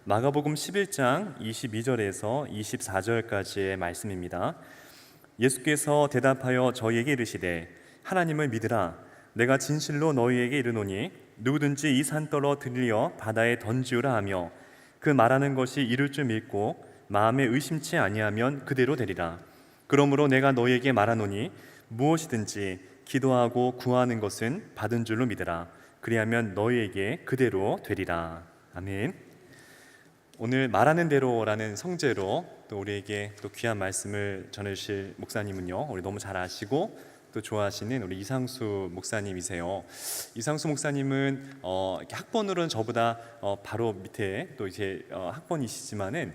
마가복음 11장 22절에서 24절까지의 말씀입니다. 예수께서 대답하여 저희에게 이르시되 하나님을 믿으라. 내가 진실로 너희에게 이르노니 누구든지 이 산더러 들려 바다에 던지우라 하며 그 말하는 것이 이룰 줄 믿고 마음에 의심치 아니하면 그대로 되리라. 그러므로 내가 너희에게 말하노니 무엇이든지 기도하고 구하는 것은 받은 줄로 믿으라. 그리하면 너희에게 그대로 되리라. 아멘. 오늘 말하는 대로라는 성제로 또 우리에게 또 귀한 말씀을 전해주실 목사님은요, 우리 너무 잘 아시고 또 좋아하시는 우리 이상수 목사님이세요. 이상수 목사님은 학번으로는 저보다 바로 밑에 또 이제 학번이시지만은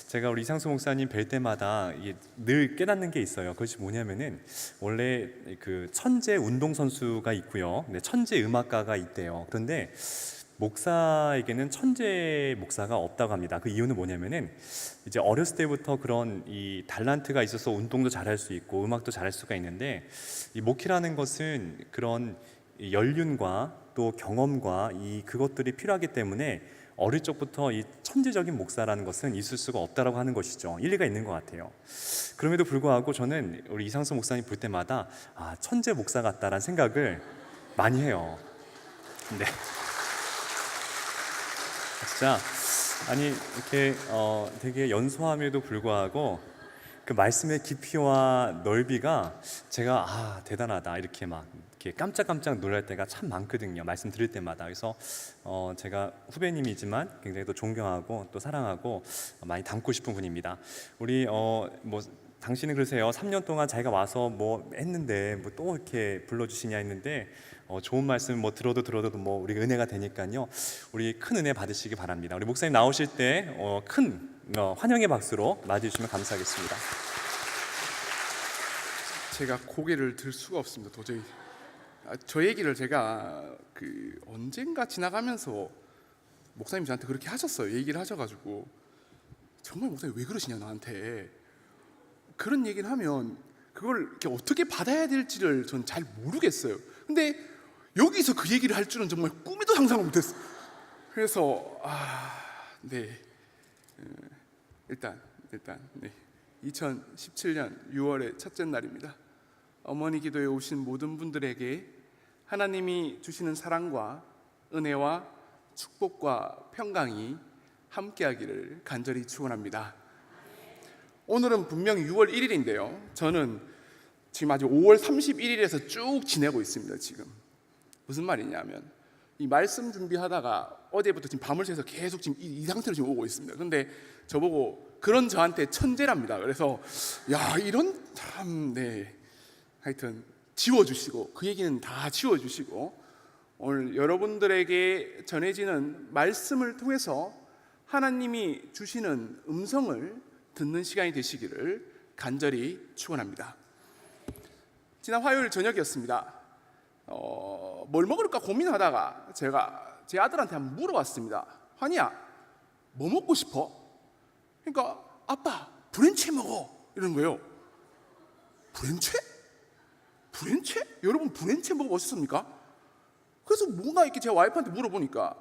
제가 우리 이상수 목사님 뵐 때마다 늘 깨닫는 게 있어요. 그것이 뭐냐면은 원래 그 천재 운동 선수가 있고요, 천재 음악가가 있대요. 그런데 목사에게는 천재 목사가 없다고 합니다. 그 이유는 뭐냐면은 이제 어렸을 때부터 그런 이 달란트가 있어서 운동도 잘할 수 있고 음악도 잘할 수가 있는데, 이 목회라는 것은 그런 연륜과 또 경험과 그것들이 필요하기 때문에 어릴 적부터 이 천재적인 목사라는 것은 있을 수가 없다라고 하는 것이죠. 일리가 있는 것 같아요. 그럼에도 불구하고 저는 우리 이상수 목사님 볼 때마다 천재 목사 같다라는 생각을 많이 해요. 네. 진짜 이렇게 되게 연소함에도 불구하고 그 말씀의 깊이와 넓이가 제가 대단하다 이렇게 깜짝깜짝 놀랄 때가 참 많거든요. 말씀 들을 때마다. 그래서 제가 후배님이지만 굉장히 또 존경하고 또 사랑하고 많이 닮고 싶은 분입니다. 우리 당신은 그러세요. 3년 동안 자기가 와서 했는데 또 이렇게 불러주시냐 했는데 좋은 말씀 들어도 우리 은혜가 되니까요. 우리 큰 은혜 받으시기 바랍니다. 우리 목사님 나오실 때 큰 환영의 박수로 맞이해주시면 감사하겠습니다. 제가 고개를 들 수가 없습니다. 도저히 저 얘기를 제가 언젠가 지나가면서 목사님 저한테 그렇게 하셨어요. 얘기를 하셔가지고 정말 목사님 왜 그러시냐 나한테 그런 얘기를 하면 그걸 이렇게 어떻게 받아야 될지를 전 잘 모르겠어요. 근데 여기서 그 얘기를 할 줄은 정말 꿈에도 상상을 못했어요. 그래서 일단 2017년 6월의 첫째 날입니다. 어머니 기도에 오신 모든 분들에게 하나님이 주시는 사랑과 은혜와 축복과 평강이 함께하기를 간절히 축원합니다. 오늘은 분명히 6월 1일인데요 저는 지금 아직 5월 31일에서 쭉 지내고 있습니다. 지금 무슨 말이냐면 이 말씀 준비하다가 어제부터 지금 밤을 새서 계속 지금 이 상태로 지금 오고 있습니다. 근데 저보고 그런 저한테 천재랍니다. 그래서 이런 참 하여튼 지워주시고 그 얘기는 다 지워주시고 오늘 여러분들에게 전해지는 말씀을 통해서 하나님이 주시는 음성을 듣는 시간이 되시기를 간절히 축원합니다. 지난 화요일 저녁이었습니다. 뭘 먹을까 고민하다가 제가 제 아들한테 한번 물어봤습니다. 환희야, 뭐 먹고 싶어? 그러니까 아빠 브랜치 먹어 이러는 거예요. 브랜치? 여러분 브랜치 먹어보셨습니까? 그래서 뭔가 이렇게 제 와이프한테 물어보니까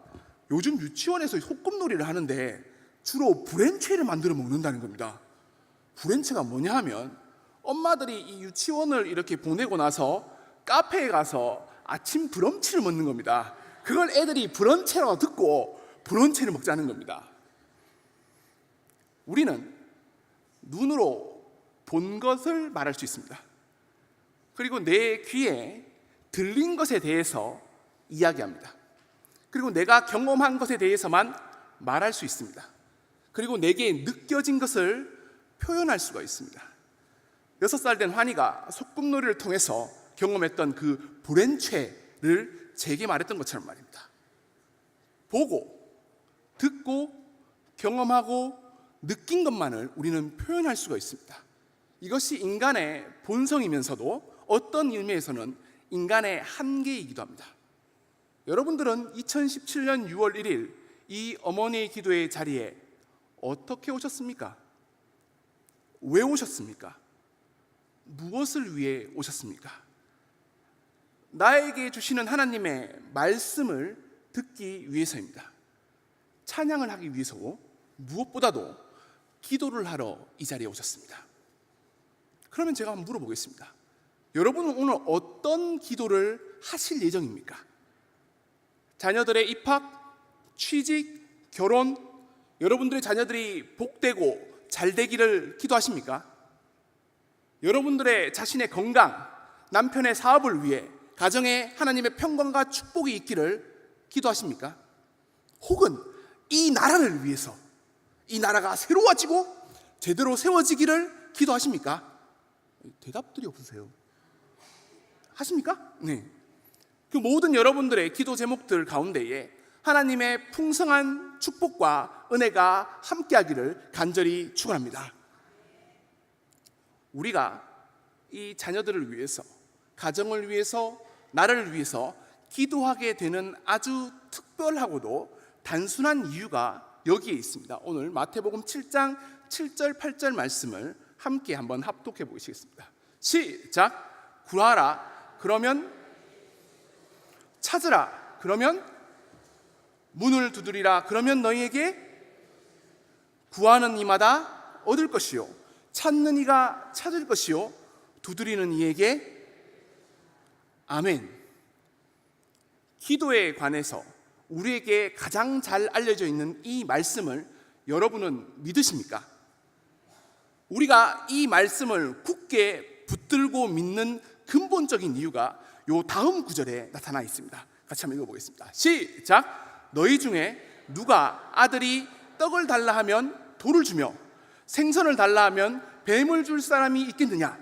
요즘 유치원에서 소꿉놀이를 하는데 주로 브랜치를 만들어 먹는다는 겁니다. 브랜치가 뭐냐 하면 엄마들이 이 유치원을 이렇게 보내고 나서 카페에 가서 아침 브런치를 먹는 겁니다. 그걸 애들이 브런치라고 듣고 브런치를 먹자는 겁니다. 우리는 눈으로 본 것을 말할 수 있습니다. 그리고 내 귀에 들린 것에 대해서 이야기합니다. 그리고 내가 경험한 것에 대해서만 말할 수 있습니다. 그리고 내게 느껴진 것을 표현할 수가 있습니다. 6살 된 환희가 소꿉놀이를 통해서 경험했던 그 브랜치를 제게 말했던 것처럼 말입니다. 보고, 듣고, 경험하고, 느낀 것만을 우리는 표현할 수가 있습니다. 이것이 인간의 본성이면서도 어떤 의미에서는 인간의 한계이기도 합니다. 여러분들은 2017년 6월 1일 이 어머니의 기도의 자리에 어떻게 오셨습니까? 왜 오셨습니까? 무엇을 위해 오셨습니까? 나에게 주시는 하나님의 말씀을 듣기 위해서입니다. 찬양을 하기 위해서고 무엇보다도 기도를 하러 이 자리에 오셨습니다. 그러면 제가 한번 물어보겠습니다. 여러분은 오늘 어떤 기도를 하실 예정입니까? 자녀들의 입학, 취직, 결혼, 여러분들의 자녀들이 복되고 잘 되기를 기도하십니까? 여러분들의 자신의 건강, 남편의 사업을 위해 가정에 하나님의 평강과 축복이 있기를 기도하십니까? 혹은 이 나라를 위해서 이 나라가 새로워지고 제대로 세워지기를 기도하십니까? 대답들이 없으세요. 하십니까? 네. 그 모든 여러분들의 기도 제목들 가운데에 하나님의 풍성한 축복과 은혜가 함께하기를 간절히 축원합니다. 우리가 이 자녀들을 위해서, 가정을 위해서, 나라를 위해서 기도하게 되는 아주 특별하고도 단순한 이유가 여기에 있습니다. 오늘 마태복음 7장 7절 8절 말씀을 함께 한번 합독해 보시겠습니다. 시작. 구하라 그러면 찾으라 그러면 문을 두드리라 그러면 너희에게 구하는 이마다 얻을 것이요 찾는 이가 찾을 것이요 두드리는 이에게 아멘. 기도에 관해서 우리에게 가장 잘 알려져 있는 이 말씀을 여러분은 믿으십니까? 우리가 이 말씀을 굳게 붙들고 믿는 근본적인 이유가 요 다음 구절에 나타나 있습니다. 같이 한번 읽어보겠습니다. 시작. 너희 중에 누가 아들이 떡을 달라 하면 돌을 주며 생선을 달라 하면 뱀을 줄 사람이 있겠느냐?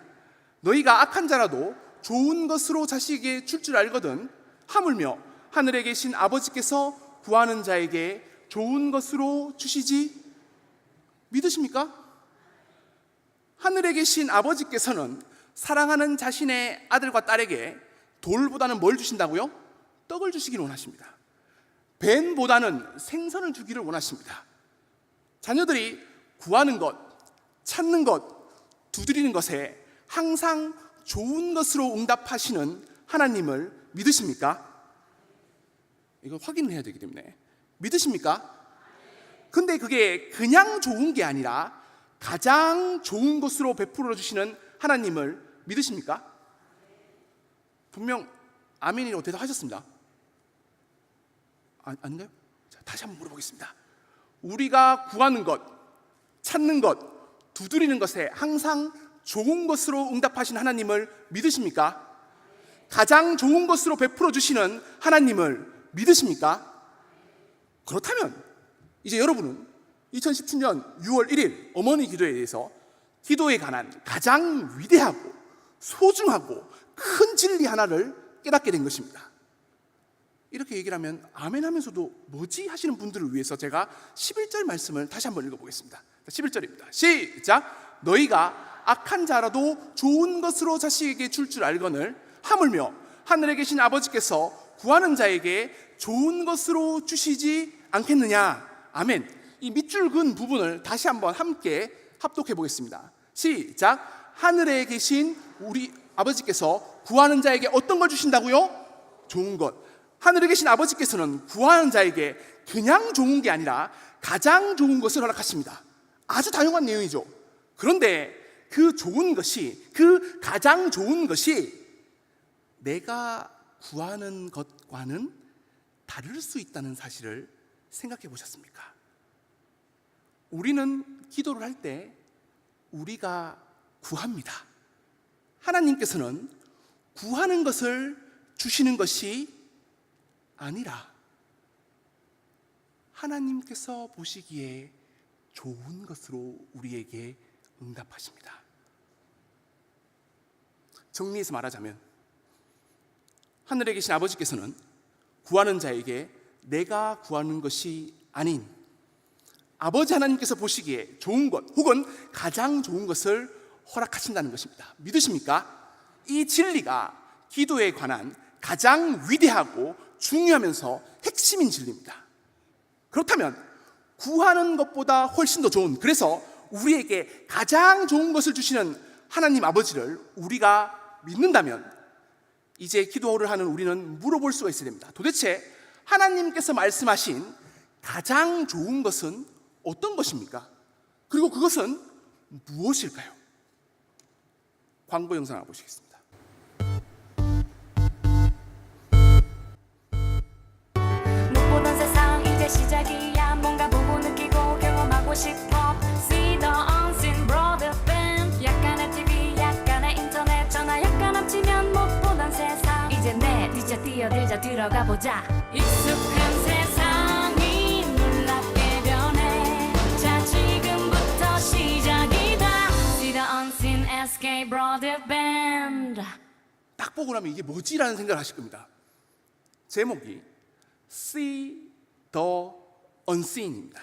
너희가 악한 자라도 좋은 것으로 자식에게 줄 줄 알거든 하물며 하늘에 계신 아버지께서 구하는 자에게 좋은 것으로 주시지 믿으십니까? 하늘에 계신 아버지께서는 사랑하는 자신의 아들과 딸에게 돌보다는 뭘 주신다고요? 떡을 주시기를 원하십니다. 뱀보다는 생선을 주기를 원하십니다. 자녀들이 구하는 것, 찾는 것, 두드리는 것에 항상 좋은 것으로 응답하시는 하나님을 믿으십니까? 이거 확인을 해야 되기 때문에 믿으십니까? 근데 그게 그냥 좋은 게 아니라 가장 좋은 것으로 베풀어 주시는 하나님을 믿으십니까? 분명 아멘이라고 대답하셨습니다. 아닌가요? 자, 다시 한번 물어보겠습니다. 우리가 구하는 것, 찾는 것, 두드리는 것에 항상 좋은 것으로 응답하신 하나님을 믿으십니까? 가장 좋은 것으로 베풀어 주시는 하나님을 믿으십니까? 그렇다면 이제 여러분은 2017년 6월 1일 어머니 기도에 대해서 기도에 관한 가장 위대하고 소중하고 큰 진리 하나를 깨닫게 된 것입니다. 이렇게 얘기를 하면 아멘 하면서도 뭐지 하시는 분들을 위해서 제가 11절 말씀을 다시 한번 읽어보겠습니다. 11절입니다. 시작. 너희가 악한 자라도 좋은 것으로 자식에게 줄 줄 알거늘 하물며 하늘에 계신 아버지께서 구하는 자에게 좋은 것으로 주시지 않겠느냐. 아멘. 이 밑줄 근 부분을 다시 한번 함께 합독해 보겠습니다. 시작. 하늘에 계신 우리 아버지께서 구하는 자에게 어떤 걸 주신다고요? 좋은 것. 하늘에 계신 아버지께서는 구하는 자에게 그냥 좋은 게 아니라 가장 좋은 것을 허락하십니다. 아주 다양한 내용이죠. 그런데 그 좋은 것이, 그 가장 좋은 것이 내가 구하는 것과는 다를 수 있다는 사실을 생각해 보셨습니까? 우리는 기도를 할 때 우리가 구합니다. 하나님께서는 구하는 것을 주시는 것이 아니라 하나님께서 보시기에 좋은 것으로 우리에게 응답하십니다. 정리해서 말하자면 하늘에 계신 아버지께서는 구하는 자에게 내가 구하는 것이 아닌 아버지 하나님께서 보시기에 좋은 것 혹은 가장 좋은 것을 허락하신다는 것입니다. 믿으십니까? 이 진리가 기도에 관한 가장 위대하고 중요하면서 핵심인 진리입니다. 그렇다면 구하는 것보다 훨씬 더 좋은, 그래서 우리에게 가장 좋은 것을 주시는 하나님 아버지를 우리가 믿는다면 이제 기도를 하는 우리는 물어볼 수가 있어야 됩니다. 도대체 하나님께서 말씀하신 가장 좋은 것은 어떤 것입니까? 그리고 그것은 무엇일까요? 광고 영상 한번 보시겠습니다. 못 보던 세상 이제 시작이야. 뭔가 보고 느끼고 경험하고 싶어. See the unseen broadband. 약간의 TV 약간의 인터넷 전화 약간 합치면 못 보던 세상. 이제 이제 뛰어들자 들어가 보자. 익숙한 세상이 놀랍게 변해. 자 지금부터 시작이다. See the unseen SK broadband. 딱 보고 나면 이게 뭐지라는 생각을 하실 겁니다. 제목이 See the Unseen입니다.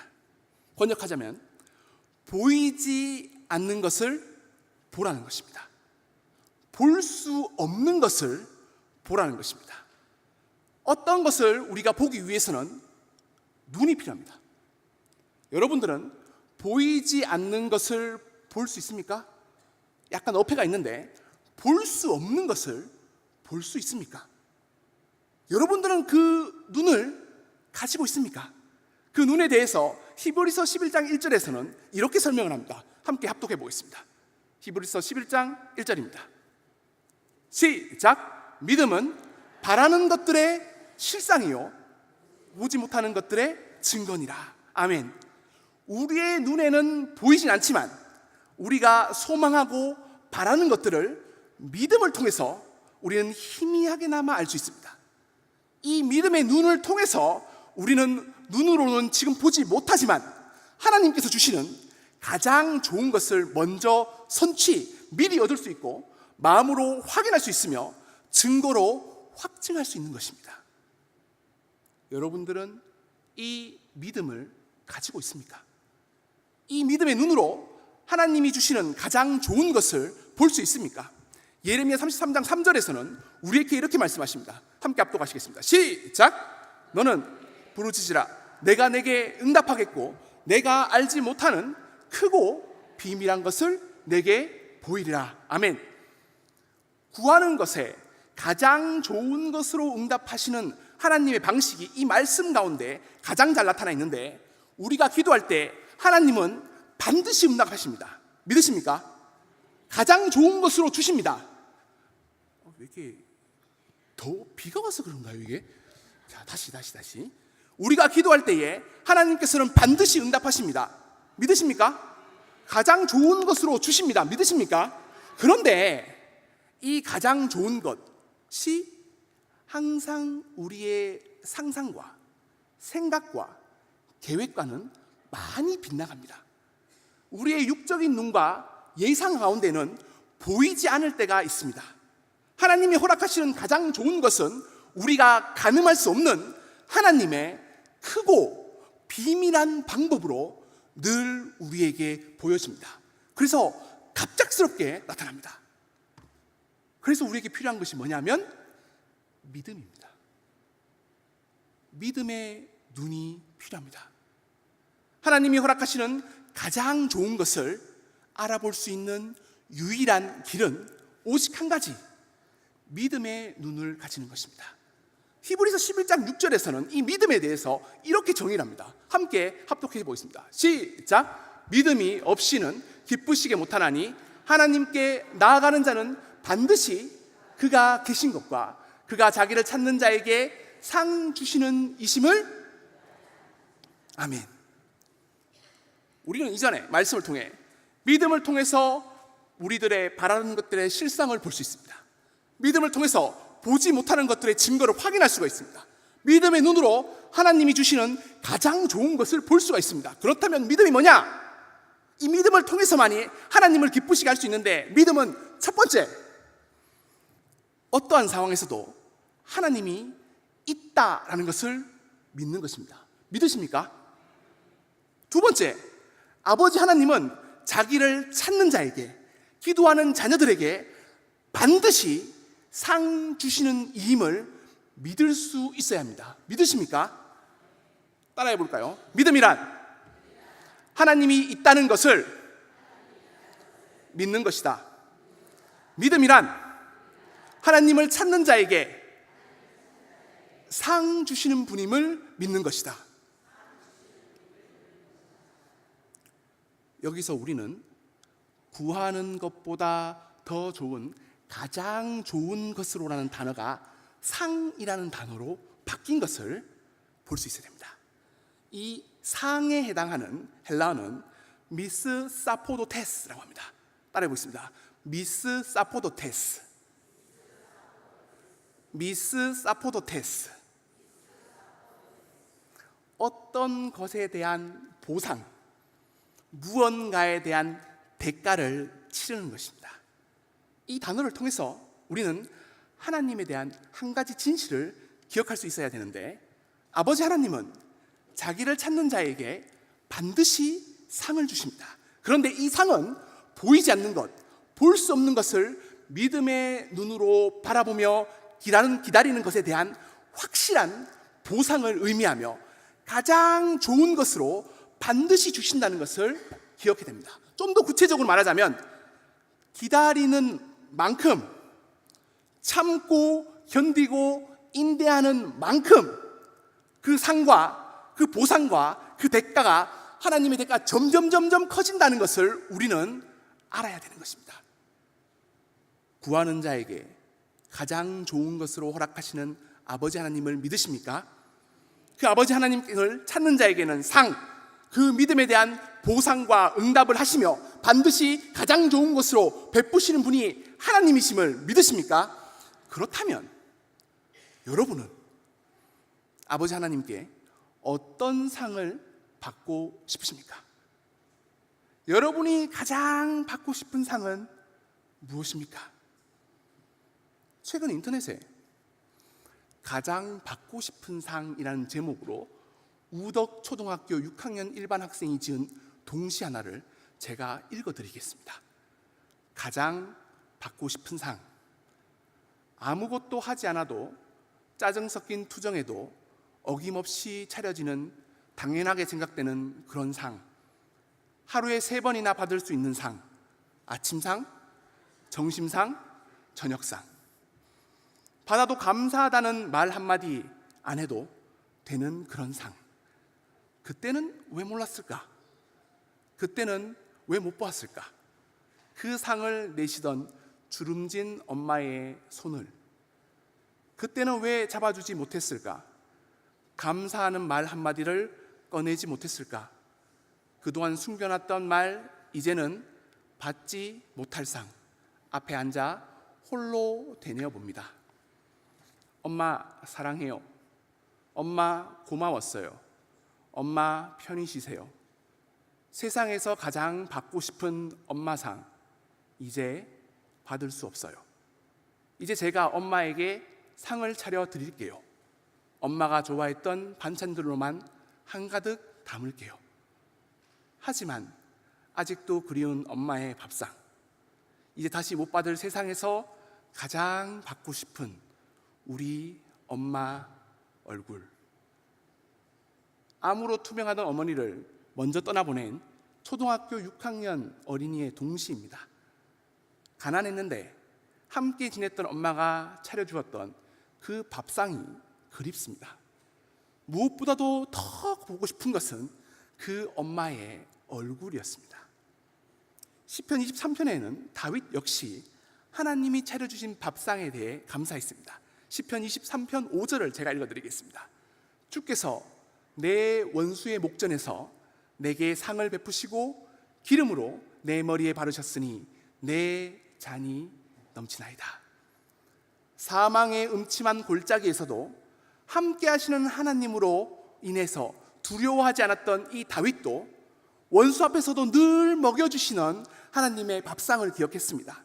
번역하자면 보이지 않는 것을 보라는 것입니다. 볼 수 없는 것을 보라는 것입니다. 어떤 것을 우리가 보기 위해서는 눈이 필요합니다. 여러분들은 보이지 않는 것을 볼 수 있습니까? 약간 어폐가 있는데 볼 수 없는 것을 볼 수 있습니까? 여러분들은 그 눈을 가지고 있습니까? 그 눈에 대해서 히브리서 11장 1절에서는 이렇게 설명을 합니다. 함께 합독해 보겠습니다. 히브리서 11장 1절입니다. 시작. 믿음은 바라는 것들의 실상이요 보지 못하는 것들의 증거니라. 아멘. 우리의 눈에는 보이진 않지만 우리가 소망하고 바라는 것들을 믿음을 통해서 우리는 희미하게나마 알 수 있습니다. 이 믿음의 눈을 통해서 우리는 눈으로는 지금 보지 못하지만 하나님께서 주시는 가장 좋은 것을 먼저 미리 얻을 수 있고 마음으로 확인할 수 있으며 증거로 확증할 수 있는 것입니다. 여러분들은 이 믿음을 가지고 있습니까? 이 믿음의 눈으로 하나님이 주시는 가장 좋은 것을 볼 수 있습니까? 예레미야 33장 3절에서는 우리에게 이렇게 말씀하십니다. 함께 합독하시겠습니다. 시작. 너는 부르짖으라. 내가 내게 응답하겠고 내가 알지 못하는 크고 비밀한 것을 내게 보이리라. 아멘. 구하는 것에 가장 좋은 것으로 응답하시는 하나님의 방식이 이 말씀 가운데 가장 잘 나타나 있는데 우리가 기도할 때 하나님은 반드시 응답하십니다. 믿으십니까? 가장 좋은 것으로 주십니다. 왜 이렇게 더 비가 와서 그런가요 이게? 자, 다시 우리가 기도할 때에 하나님께서는 반드시 응답하십니다. 믿으십니까? 가장 좋은 것으로 주십니다. 믿으십니까? 그런데 이 가장 좋은 것이 항상 우리의 상상과 생각과 계획과는 많이 빗나갑니다. 우리의 육적인 눈과 예상 가운데는 보이지 않을 때가 있습니다. 하나님이 허락하시는 가장 좋은 것은 우리가 가늠할 수 없는 하나님의 크고 비밀한 방법으로 늘 우리에게 보여집니다. 그래서 갑작스럽게 나타납니다. 그래서 우리에게 필요한 것이 뭐냐면 믿음입니다. 믿음의 눈이 필요합니다. 하나님이 허락하시는 가장 좋은 것을 알아볼 수 있는 유일한 길은 오직 한 가지, 믿음의 눈을 가지는 것입니다. 히브리서 11장 6절에서는 이 믿음에 대해서 이렇게 정의를 합니다. 함께 합독해 보겠습니다. 시작. 믿음이 없이는 기쁘시게 못하나니 하나님께 나아가는 자는 반드시 그가 계신 것과 그가 자기를 찾는 자에게 상 주시는 이심을. 아멘. 우리는 이전에 말씀을 통해 믿음을 통해서 우리들의 바라는 것들의 실상을 볼 수 있습니다. 믿음을 통해서 보지 못하는 것들의 증거를 확인할 수가 있습니다. 믿음의 눈으로 하나님이 주시는 가장 좋은 것을 볼 수가 있습니다. 그렇다면 믿음이 뭐냐? 이 믿음을 통해서만이 하나님을 기쁘시게 할 수 있는데, 믿음은 첫 번째, 어떠한 상황에서도 하나님이 있다라는 것을 믿는 것입니다. 믿으십니까? 두 번째, 아버지 하나님은 자기를 찾는 자에게, 기도하는 자녀들에게 반드시 상 주시는 이임을 믿을 수 있어야 합니다. 믿으십니까? 따라해 볼까요? 믿음이란 하나님이 있다는 것을 믿는 것이다. 믿음이란 하나님을 찾는 자에게 상 주시는 분임을 믿는 것이다. 여기서 우리는 구하는 것보다 더 좋은, 가장 좋은 것으로라는 단어가 상이라는 단어로 바뀐 것을 볼 수 있어야 됩니다. 이 상에 해당하는 헬라어는 미스 사포도테스라고 합니다. 따라해 보겠습니다. 미스 사포도테스. 미스 사포도테스. 어떤 것에 대한 보상, 무언가에 대한 대가를 치르는 것입니다. 이 단어를 통해서 우리는 하나님에 대한 한 가지 진실을 기억할 수 있어야 되는데, 아버지 하나님은 자기를 찾는 자에게 반드시 상을 주십니다. 그런데 이 상은 보이지 않는 것, 볼 수 없는 것을 믿음의 눈으로 바라보며 기다리는 것에 대한 확실한 보상을 의미하며 가장 좋은 것으로 반드시 주신다는 것을 기억해야 됩니다. 좀 더 구체적으로 말하자면, 기다리는 만큼, 참고 견디고 인내하는 만큼 그 상과 그 보상과 그 대가가, 하나님의 대가가 점점 커진다는 것을 우리는 알아야 되는 것입니다. 구하는 자에게 가장 좋은 것으로 허락하시는 아버지 하나님을 믿으십니까? 그 아버지 하나님을 찾는 자에게는 상, 그 믿음에 대한 보상과 응답을 하시며 반드시 가장 좋은 것으로 베푸시는 분이 하나님이심을 믿으십니까? 그렇다면 여러분은 아버지 하나님께 어떤 상을 받고 싶으십니까? 여러분이 가장 받고 싶은 상은 무엇입니까? 최근 인터넷에 가장 받고 싶은 상이라는 제목으로 우덕 초등학교 6학년 일반 학생이 지은 동시 하나를 제가 읽어드리겠습니다. 가장 받고 싶은 상. 아무것도 하지 않아도 짜증 섞인 투정에도 어김없이 차려지는, 당연하게 생각되는 그런 상. 하루에 3번이나 받을 수 있는 상. 아침상, 점심상, 저녁상. 받아도 감사하다는 말 한마디 안 해도 되는 그런 상. 그때는 왜 몰랐을까? 그때는 왜 못 보았을까? 그 상을 내시던 주름진 엄마의 손을 그때는 왜 잡아주지 못했을까? 감사하는 말 한마디를 꺼내지 못했을까? 그동안 숨겨놨던 말, 이제는 받지 못할 상 앞에 앉아 홀로 되뇌어 봅니다. 엄마 사랑해요. 엄마 고마웠어요. 엄마 편히 쉬세요. 세상에서 가장 받고 싶은 엄마상, 이제 받을 수 없어요. 이제 제가 엄마에게 상을 차려 드릴게요. 엄마가 좋아했던 반찬들로만 한가득 담을게요. 하지만 아직도 그리운 엄마의 밥상, 이제 다시 못 받을 세상에서 가장 받고 싶은 우리 엄마 얼굴. 암으로 투병하던 어머니를 먼저 떠나보낸 초등학교 6학년 어린이의 동시입니다. 가난했는데 함께 지냈던 엄마가 차려주었던 그 밥상이 그립습니다. 무엇보다도 더 보고 싶은 것은 그 엄마의 얼굴이었습니다. 시편 23편에는 다윗 역시 하나님이 차려주신 밥상에 대해 감사했습니다. 시편 23편 5절을 제가 읽어드리겠습니다. 주께서 내 원수의 목전에서 내게 상을 베푸시고 기름으로 내 머리에 바르셨으니 내 잔이 넘치나이다. 사망의 음침한 골짜기에서도 함께 하시는 하나님으로 인해서 두려워하지 않았던 이 다윗도 원수 앞에서도 늘 먹여주시는 하나님의 밥상을 기억했습니다.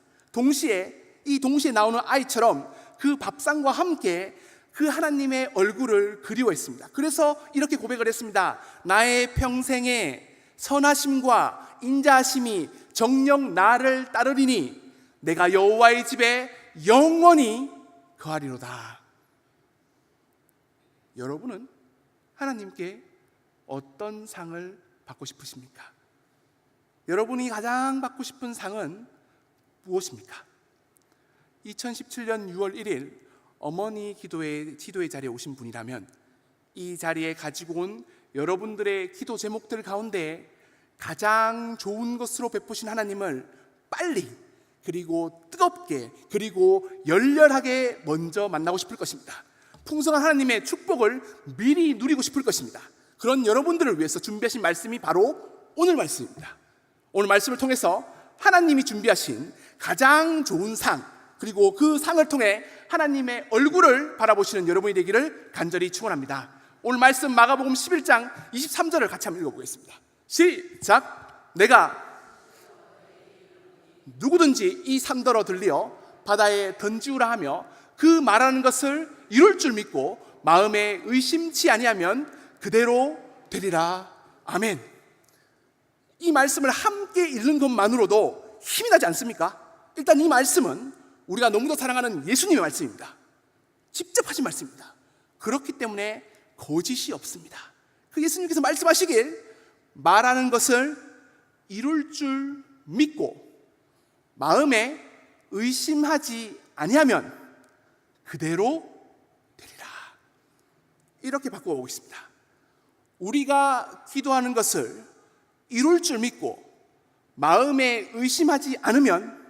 이 동시에 나오는 아이처럼 그 밥상과 함께 그 하나님의 얼굴을 그리워했습니다. 그래서 이렇게 고백을 했습니다. 나의 평생에 선하심과 인자하심이 정녕 나를 따르리니 내가 여호와의 집에 영원히 거하리로다. 여러분은 하나님께 어떤 상을 받고 싶으십니까? 여러분이 가장 받고 싶은 상은 무엇입니까? 2017년 6월 1일 어머니 기도의 자리에 오신 분이라면 이 자리에 가지고 온 여러분들의 기도 제목들 가운데 가장 좋은 것으로 베푸신 하나님을 빨리 그리고 뜨겁게 그리고 열렬하게 먼저 만나고 싶을 것입니다. 풍성한 하나님의 축복을 미리 누리고 싶을 것입니다. 그런 여러분들을 위해서 준비하신 말씀이 바로 오늘 말씀입니다. 오늘 말씀을 통해서 하나님이 준비하신 가장 좋은 상, 그리고 그 상을 통해 하나님의 얼굴을 바라보시는 여러분이 되기를 간절히 축원합니다. 오늘 말씀 마가복음 11장 23절을 같이 한번 읽어보겠습니다. 시작. 내가 누구든지 이 산더러 들리어 바다에 던지우라 하며 그 말하는 것을 이룰 줄 믿고 마음에 의심치 아니하면 그대로 되리라. 아멘. 이 말씀을 함께 읽는 것만으로도 힘이 나지 않습니까? 일단 이 말씀은 우리가 너무도 사랑하는 예수님의 말씀입니다. 직접 하신 말씀입니다. 그렇기 때문에 거짓이 없습니다. 그 예수님께서 말씀하시길 말하는 것을 이룰 줄 믿고 마음에 의심하지 아니하면 그대로 되리라. 이렇게 바꾸어 보겠습니다. 우리가 기도하는 것을 이룰 줄 믿고 마음에 의심하지 않으면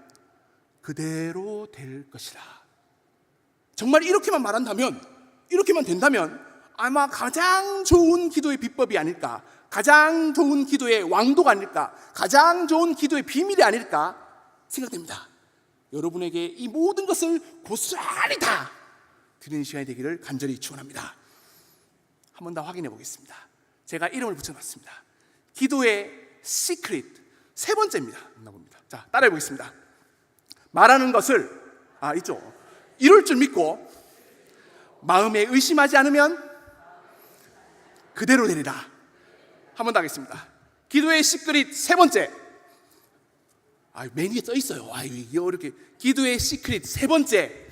그대로 될 것이라. 정말 이렇게만 말한다면, 이렇게만 된다면 아마 가장 좋은 기도의 비법이 아닐까, 가장 좋은 기도의 왕도가 아닐까, 가장 좋은 기도의 비밀이 아닐까 생각됩니다. 여러분에게 이 모든 것을 고스란히 다 드리는 시간이 되기를 간절히 축원합니다. 한 번 더 확인해 보겠습니다. 제가 이름을 붙여놨습니다. 기도의 시크릿 세 번째입니다. 자, 따라해 보겠습니다. 말하는 것을 이쪽 이룰 줄 믿고 마음에 의심하지 않으면 그대로 되리라. 한 번 더 하겠습니다. 기도의 시크릿 세 번째. 메뉴에 써 있어요. 이게 이렇게 기도의 시크릿 세 번째.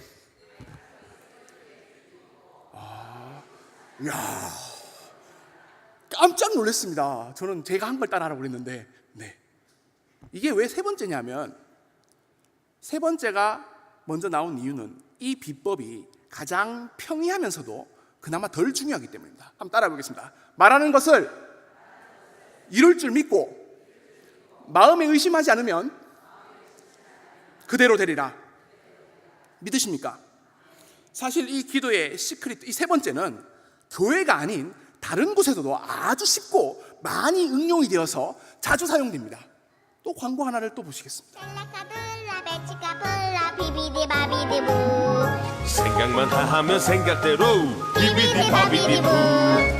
야, 깜짝 놀랐습니다. 저는 제가 한 걸 따라하라고 그랬는데, 네. 이게 왜 세 번째냐면, 세 번째가 먼저 나온 이유는 이 비법이 가장 평이하면서도 그나마 덜 중요하기 때문입니다. 한번 따라해 보겠습니다. 말하는 것을 이룰 줄 믿고 마음에 의심하지 않으면 그대로 되리라. 믿으십니까? 사실 이 기도의 시크릿 이 세 번째는 교회가 아닌 다른 곳에서도 아주 쉽고 많이 응용이 되어서 자주 사용됩니다. 또 광고 하나를 또 보시겠습니다. 생각만 다 하면 생각대로 비비디 바비디부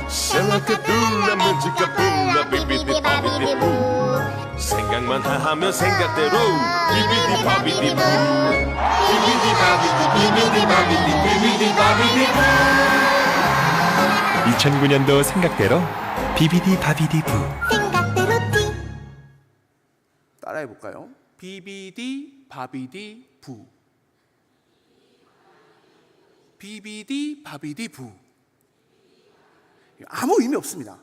셀라카둘라 문지가 불라 비비디 바비디부 생각만 다 하면 생각대로 비비디 바비디부 비비디 바비디 비비디 바비디 비비디 바비디부 2009년도 생각대로 비비디 바비디부. 따라해 볼까요? 비비디 바비디 부. 비비디 바비디 부. 아무 의미 없습니다.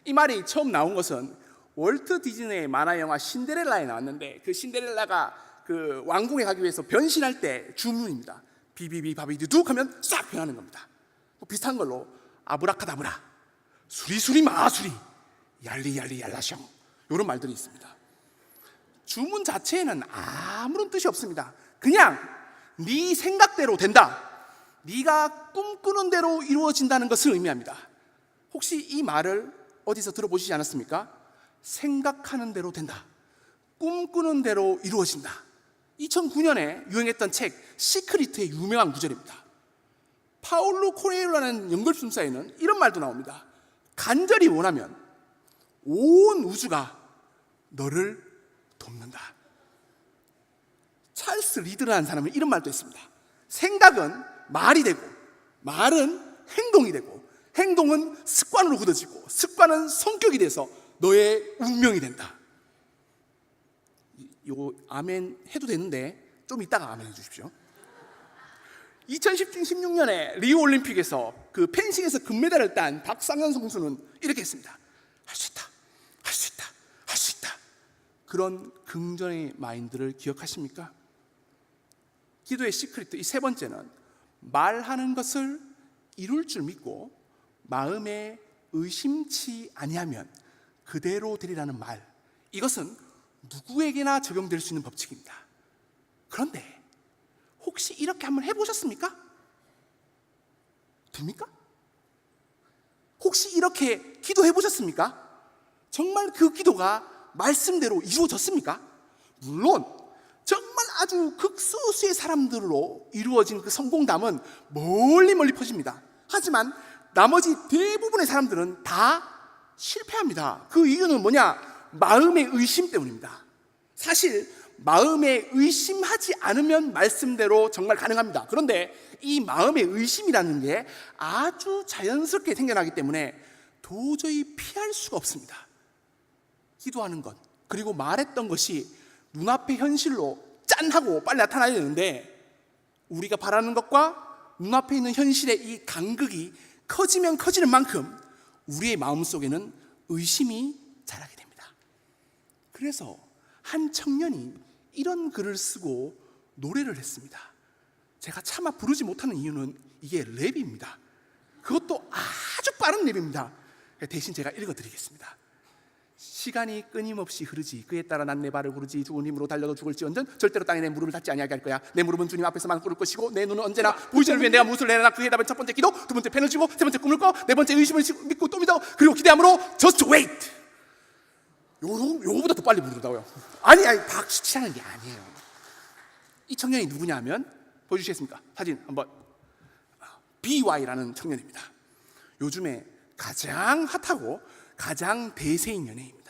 이 말이 처음 나온 것은 월트 디즈니의 만화 영화 신데렐라에 나왔는데, 그 신데렐라가 그 왕궁에 가기 위해서 변신할 때 주문입니다. 비비비 바비디 둑 하면 싹 변하는 겁니다. 비슷한 걸로 아브라카다브라, 수리수리 마수리, 얄리얄리 얄라숑, 이런 말들이 있습니다. 주문 자체에는 아무런 뜻이 없습니다. 그냥 네 생각대로 된다, 네가 꿈꾸는 대로 이루어진다는 것을 의미합니다. 혹시 이 말을 어디서 들어보시지 않았습니까? 생각하는 대로 된다, 꿈꾸는 대로 이루어진다. 2009년에 유행했던 책 시크릿의 유명한 구절입니다. 파울로 코엘료라는 연극술사에는 이런 말도 나옵니다. 간절히 원하면 온 우주가 너를 돕는다. 찰스 리드라는 사람은 이런 말도 했습니다. 생각은 말이 되고, 말은 행동이 되고, 행동은 습관으로 굳어지고, 습관은 성격이 돼서 너의 운명이 된다. 이거 아멘 해도 되는데 좀 이따가 아멘 해주십시오. 2016년에 리우 올림픽에서 그 펜싱에서 금메달을 딴 박상현 선수는 이렇게 했습니다. 할 수 있다, 할 수 있다, 할 수 있다. 그런 긍정의 마인드를 기억하십니까? 기도의 시크릿 이 세 번째는 말하는 것을 이룰 줄 믿고 마음에 의심치 아니하면 그대로 되리라는 말, 이것은 누구에게나 적용될 수 있는 법칙입니다. 그런데 혹시 이렇게 한번 해보셨습니까? 됩니까? 혹시 이렇게 기도해 보셨습니까? 정말 그 기도가 말씀대로 이루어졌습니까? 물론 정말 아주 극소수의 사람들로 이루어진 그 성공담은 멀리 퍼집니다. 하지만 나머지 대부분의 사람들은 다 실패합니다. 그 이유는 뭐냐? 마음의 의심 때문입니다. 사실 마음에 의심하지 않으면 말씀대로 정말 가능합니다. 그런데 이 마음의 의심이라는 게 아주 자연스럽게 생겨나기 때문에 도저히 피할 수가 없습니다. 기도하는 것, 그리고 말했던 것이 눈앞의 현실로 짠 하고 빨리 나타나야 되는데, 우리가 바라는 것과 눈앞에 있는 현실의 이 간극이 커지면 커지는 만큼 우리의 마음속에는 의심이 자라게 됩니다. 그래서 한 청년이 이런 글을 쓰고 노래를 했습니다. 제가 차마 부르지 못하는 이유는 이게 랩입니다. 그것도 아주 빠른 랩입니다. 대신 제가 읽어드리겠습니다. 시간이 끊임없이 흐르지, 그에 따라 난 내 발을 구르지. 죽은 힘으로 달려도 죽을지언정 절대로 땅에 내 무릎을 닿지 아니하게 할 거야. 내 무릎은 주님 앞에서만 꿇을 것이고 내 눈은 언제나 보이지를 위해 내가 무엇을 내려나. 그에 답은 첫 번째 기도, 두 번째 펜을 쥐고, 세 번째 꿈을 꿔, 네 번째 의심을 믿고 또 믿어, 그리고 기대함으로 just wait. 요거보다 더 빨리 부르다고요. 아니 박수치라는 게 아니에요. 이 청년이 누구냐 하면, 보여주시겠습니까? 사진 한번. BY라는 청년입니다. 요즘에 가장 핫하고 가장 대세인 연예인입니다.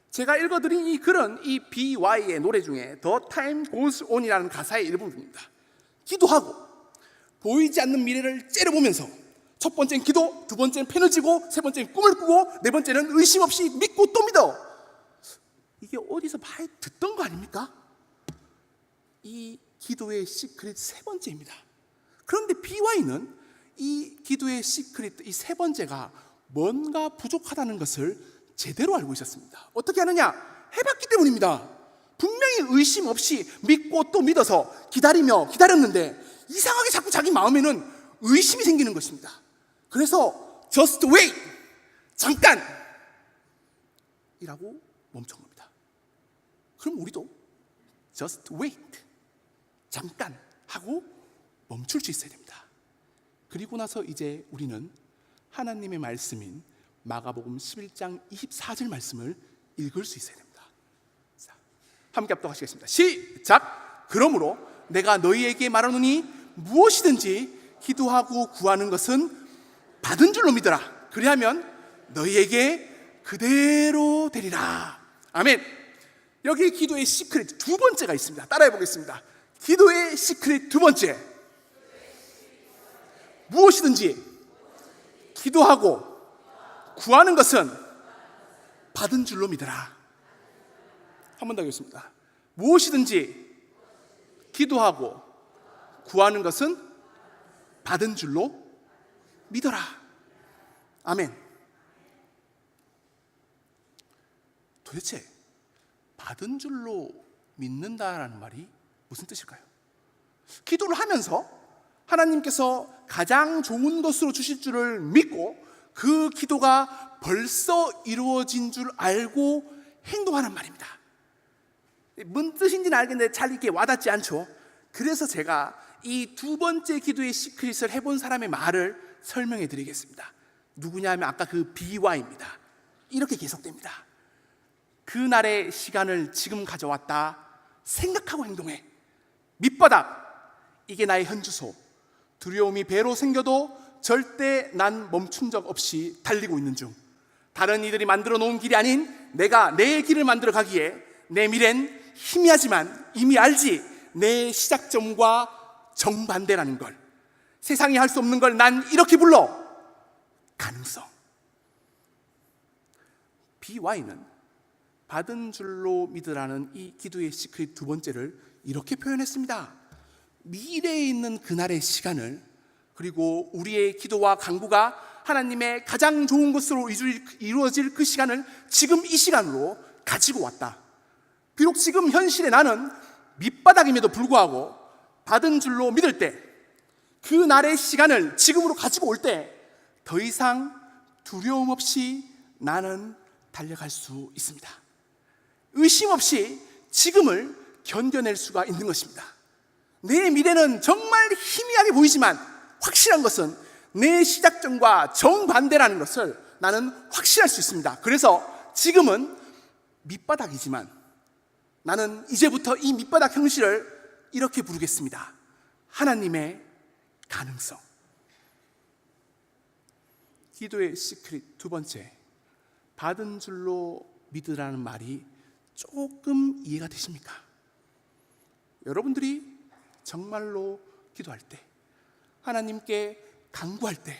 제가 읽어드린 이 글은 이 BY의 노래 중에 The Time Goes On이라는 가사의 일부분입니다. 기도하고 보이지 않는 미래를 째려보면서 첫 번째는 기도, 두 번째는 펜을 쥐고, 세 번째는 꿈을 꾸고, 네 번째는 의심 없이 믿고 또 믿어. 이게 어디서 많이 듣던 거 아닙니까? 이 기도의 시크릿 세 번째입니다. 그런데 BY는 이 기도의 시크릿 이 세 번째가 뭔가 부족하다는 것을 제대로 알고 있었습니다. 어떻게 하느냐? 해봤기 때문입니다. 분명히 의심 없이 믿고 또 믿어서 기다렸는데 이상하게 자꾸 자기 마음에는 의심이 생기는 것입니다. 그래서 just wait, 잠깐 이라고 멈춘 겁니다. 그럼 우리도 just wait, 잠깐 하고 멈출 수 있어야 됩니다. 그리고 나서 이제 우리는 하나님의 말씀인 마가복음 11장 24절 말씀을 읽을 수 있어야 됩니다. 자, 함께 합독하시겠습니다. 시작! 그러므로 내가 너희에게 말하노니 무엇이든지 기도하고 구하는 것은 받은 줄로 믿어라. 그리하면 너희에게 그대로 되리라. 아멘. 여기 기도의 시크릿 두 번째가 있습니다. 따라해 보겠습니다. 기도의 시크릿 두 번째, 무엇이든지 기도하고 구하는 것은 받은 줄로 믿어라. 한 번 더 하겠습니다. 무엇이든지 기도하고 구하는 것은 받은 줄로 믿어라. 아멘. 도대체 받은 줄로 믿는다라는 말이 무슨 뜻일까요? 기도를 하면서 하나님께서 가장 좋은 것으로 주실 줄을 믿고 그 기도가 벌써 이루어진 줄 알고 행동하는 말입니다. 뭔 뜻인지는 알겠는데 잘 이렇게 와닿지 않죠? 그래서 제가 이 두 번째 기도의 시크릿을 해본 사람의 말을 설명해 드리겠습니다. 누구냐 하면 아까 그 BY입니다. 이렇게 계속됩니다. 그날의 시간을 지금 가져왔다. 생각하고 행동해. 밑바닥, 이게 나의 현주소. 두려움이 배로 생겨도 절대 난 멈춘 적 없이 달리고 있는 중. 다른 이들이 만들어 놓은 길이 아닌 내가 내 길을 만들어 가기에 내 미래는 희미하지만 이미 알지. 내 시작점과 정반대라는 걸. 세상이 할 수 없는 걸 난 이렇게 불러. 가능성. BY는 받은 줄로 믿으라는 이 기도의 시크릿 두 번째를 이렇게 표현했습니다. 미래에 있는 그날의 시간을, 그리고 우리의 기도와 간구가 하나님의 가장 좋은 것으로 이루어질 그 시간을 지금 이 시간으로 가지고 왔다. 비록 지금 현실의 나는 밑바닥임에도 불구하고 받은 줄로 믿을 때, 그 날의 시간을 지금으로 가지고 올 때 더 이상 두려움 없이 나는 달려갈 수 있습니다. 의심 없이 지금을 견뎌낼 수가 있는 것입니다. 내 미래는 정말 희미하게 보이지만 확실한 것은 내 시작점과 정반대라는 것을 나는 확신할 수 있습니다. 그래서 지금은 밑바닥이지만 나는 이제부터 이 밑바닥 현실을 이렇게 부르겠습니다. 하나님의 가능성. 기도의 시크릿 두 번째, 받은 줄로 믿으라는 말이 조금 이해가 되십니까? 여러분들이 정말로 기도할 때, 하나님께 간구할 때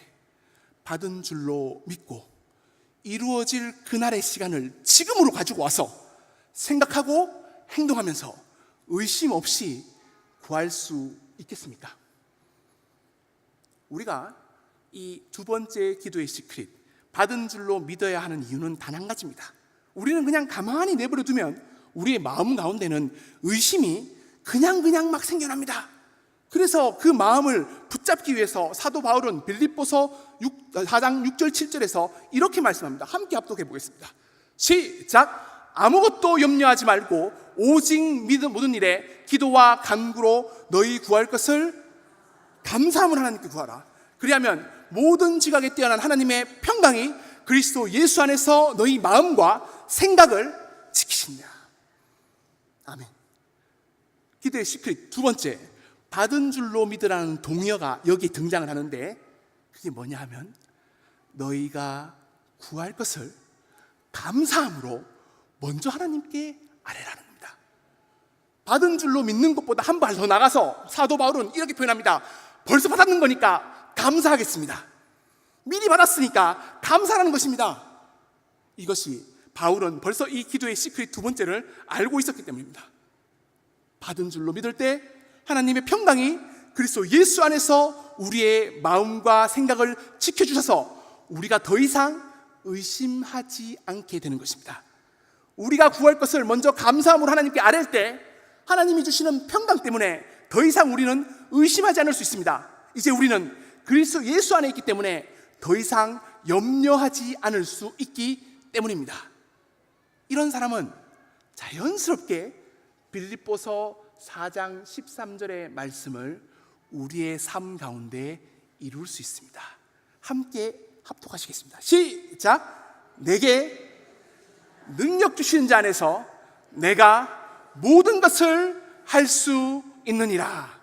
받은 줄로 믿고 이루어질 그날의 시간을 지금으로 가지고 와서 생각하고 행동하면서 의심 없이 구할 수 있겠습니까? 우리가 이 두 번째 기도의 시크릿, 받은 줄로 믿어야 하는 이유는 단 한 가지입니다. 우리는 그냥 가만히 내버려 두면 우리의 마음 가운데는 의심이 그냥 막 생겨납니다. 그래서 그 마음을 붙잡기 위해서 사도 바울은 빌립보서 4장 6절 7절에서 이렇게 말씀합니다. 함께 합독해 보겠습니다. 시작! 아무것도 염려하지 말고 오직 모든 일에 기도와 간구로 너희 구할 것을 감사함을 하나님께 구하라. 그리하면 모든 지각에 뛰어난 하나님의 평강이 그리스도 예수 안에서 너희 마음과 생각을 지키신다. 아멘. 기도의 시크릿 두 번째, 받은 줄로 믿으라는 동의어가 여기 등장을 하는데 그게 뭐냐 하면 너희가 구할 것을 감사함으로 먼저 하나님께 아뢰라는 겁니다. 받은 줄로 믿는 것보다 한 발 더 나가서 사도 바울은 이렇게 표현합니다. 벌써 받았는 거니까 감사하겠습니다. 미리 받았으니까 감사하는 것입니다. 이것이 바울은 벌써 이 기도의 시크릿 두 번째를 알고 있었기 때문입니다. 받은 줄로 믿을 때 하나님의 평강이 그리스도 예수 안에서 우리의 마음과 생각을 지켜주셔서 우리가 더 이상 의심하지 않게 되는 것입니다. 우리가 구할 것을 먼저 감사함으로 하나님께 아뢰일 때 하나님이 주시는 평강 때문에 더 이상 우리는 의심하지 않을 수 있습니다. 이제 우리는 그리스도 예수 안에 있기 때문에 더 이상 염려하지 않을 수 있기 때문입니다. 이런 사람은 자연스럽게 빌립보서 4장 13절의 말씀을 우리의 삶 가운데 이룰 수 있습니다. 함께 합독하시겠습니다. 시작! 내게 능력 주시는 자 안에서 내가 모든 것을 할 수 있느니라.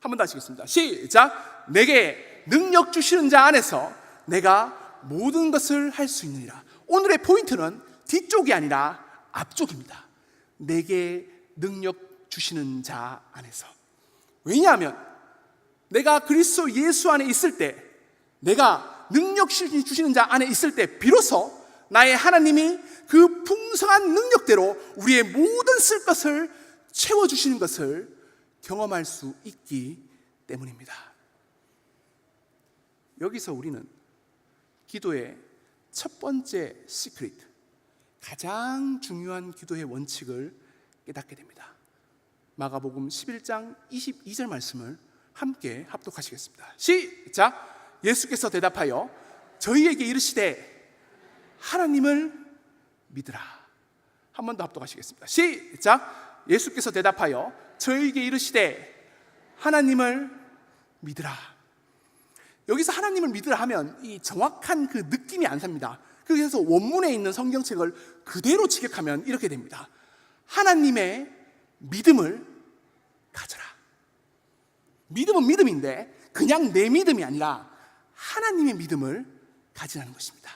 한 번 더 하시겠습니다. 시작! 내게 능력 주시는 자 안에서 내가 모든 것을 할 수 있느니라. 오늘의 포인트는 뒤쪽이 아니라 앞쪽입니다. 내게 능력 주시는 자 안에서. 왜냐하면 내가 그리스도 예수 안에 있을 때, 내가 능력 주시는 자 안에 있을 때 비로소 나의 하나님이 그 풍성한 능력대로 우리의 모든 쓸 것을 채워주시는 것을 경험할 수 있기 때문입니다. 여기서 우리는 기도의 첫 번째 시크릿, 가장 중요한 기도의 원칙을 깨닫게 됩니다. 마가복음 11장 22절 말씀을 함께 합독하시겠습니다. 시작! 예수께서 대답하여 저희에게 이르시되 하나님을 믿으라. 한 번 더 합독하시겠습니다. 시작! 예수께서 대답하여 저희에게 이르시되 하나님을 믿으라. 여기서 하나님을 믿으라 하면 이 정확한 그 느낌이 안 삽니다. 그래서 원문에 있는 성경책을 그대로 직역하면 이렇게 됩니다. 하나님의 믿음을 가져라. 믿음은 믿음인데 그냥 내 믿음이 아니라 하나님의 믿음을 가지라는 것입니다.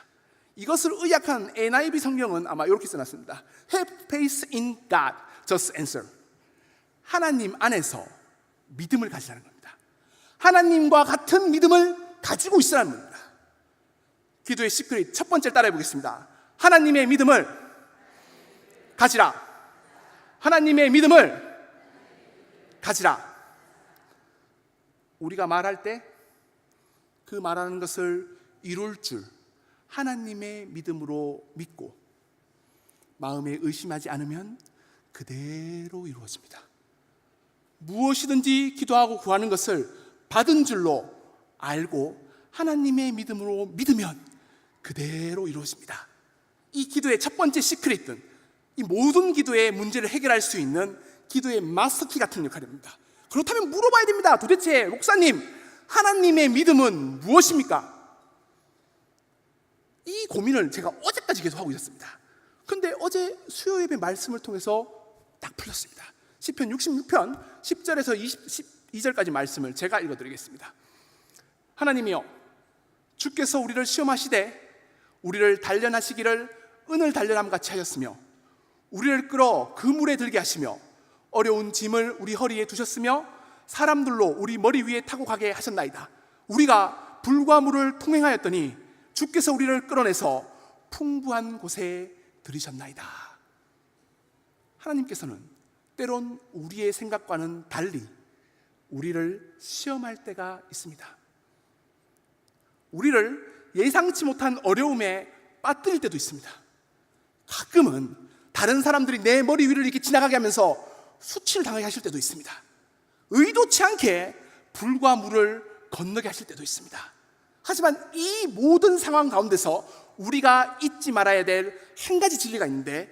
이것을 의역한 NIV 성경은 아마 이렇게 써놨습니다. Have faith in God, just answer. 하나님 안에서 믿음을 가지라는 겁니다. 하나님과 같은 믿음을 가지고 있으라는 겁니다. 기도의 시크릿 첫 번째 따라해 보겠습니다. 하나님의 믿음을 가지라. 하나님의 믿음을 가지라. 우리가 말할 때 그 말하는 것을 이룰 줄 하나님의 믿음으로 믿고 마음에 의심하지 않으면 그대로 이루어집니다. 무엇이든지 기도하고 구하는 것을 받은 줄로 알고 하나님의 믿음으로 믿으면 그대로 이루어집니다. 이 기도의 첫 번째 시크릿은 이 모든 기도의 문제를 해결할 수 있는 기도의 마스터키 같은 역할입니다. 그렇다면 물어봐야 됩니다. 도대체 목사님, 하나님의 믿음은 무엇입니까? 이 고민을 제가 어제까지 계속 하고 있었습니다. 근데 어제 수요 예배 말씀을 통해서 딱 풀렸습니다. 시편 66편 10절에서 22절까지 말씀을 제가 읽어드리겠습니다. 하나님이여, 주께서 우리를 시험하시되 우리를 단련하시기를 은을 단련함 같이 하셨으며 우리를 끌어 그물에 들게 하시며 어려운 짐을 우리 허리에 두셨으며 사람들로 우리 머리 위에 타고 가게 하셨나이다. 우리가 불과 물을 통행하였더니 주께서 우리를 끌어내서 풍부한 곳에 들이셨나이다. 하나님께서는 때론 우리의 생각과는 달리 우리를 시험할 때가 있습니다. 우리를 예상치 못한 어려움에 빠뜨릴 때도 있습니다. 가끔은 다른 사람들이 내 머리 위를 이렇게 지나가게 하면서 수치를 당하게 하실 때도 있습니다. 의도치 않게 불과 물을 건너게 하실 때도 있습니다. 하지만 이 모든 상황 가운데서 우리가 잊지 말아야 될 한 가지 진리가 있는데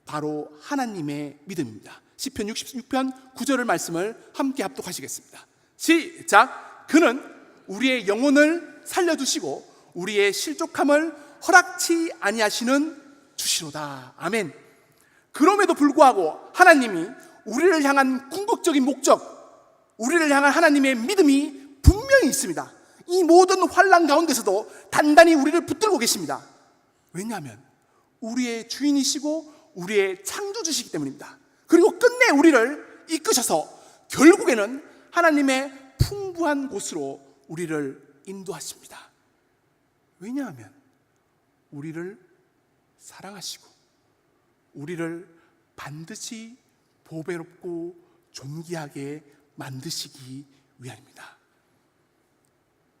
바로 하나님의 믿음입니다. 시편 66편 9절의 말씀을 함께 합독하시겠습니다. 시작. 그는 우리의 영혼을 살려두시고 우리의 실족함을 허락치 아니하시는 주시로다. 아멘. 그럼에도 불구하고 하나님이 우리를 향한 궁극적인 목적, 우리를 향한 하나님의 믿음이 분명히 있습니다. 이 모든 환난 가운데서도 단단히 우리를 붙들고 계십니다. 왜냐하면 우리의 주인이시고 우리의 창조주시기 때문입니다. 그리고 끝내 우리를 이끄셔서 결국에는 하나님의 풍부한 곳으로 우리를 인도하십니다. 왜냐하면 우리를 사랑하시고 우리를 반드시 보배롭고 존귀하게 만드시기 위함입니다.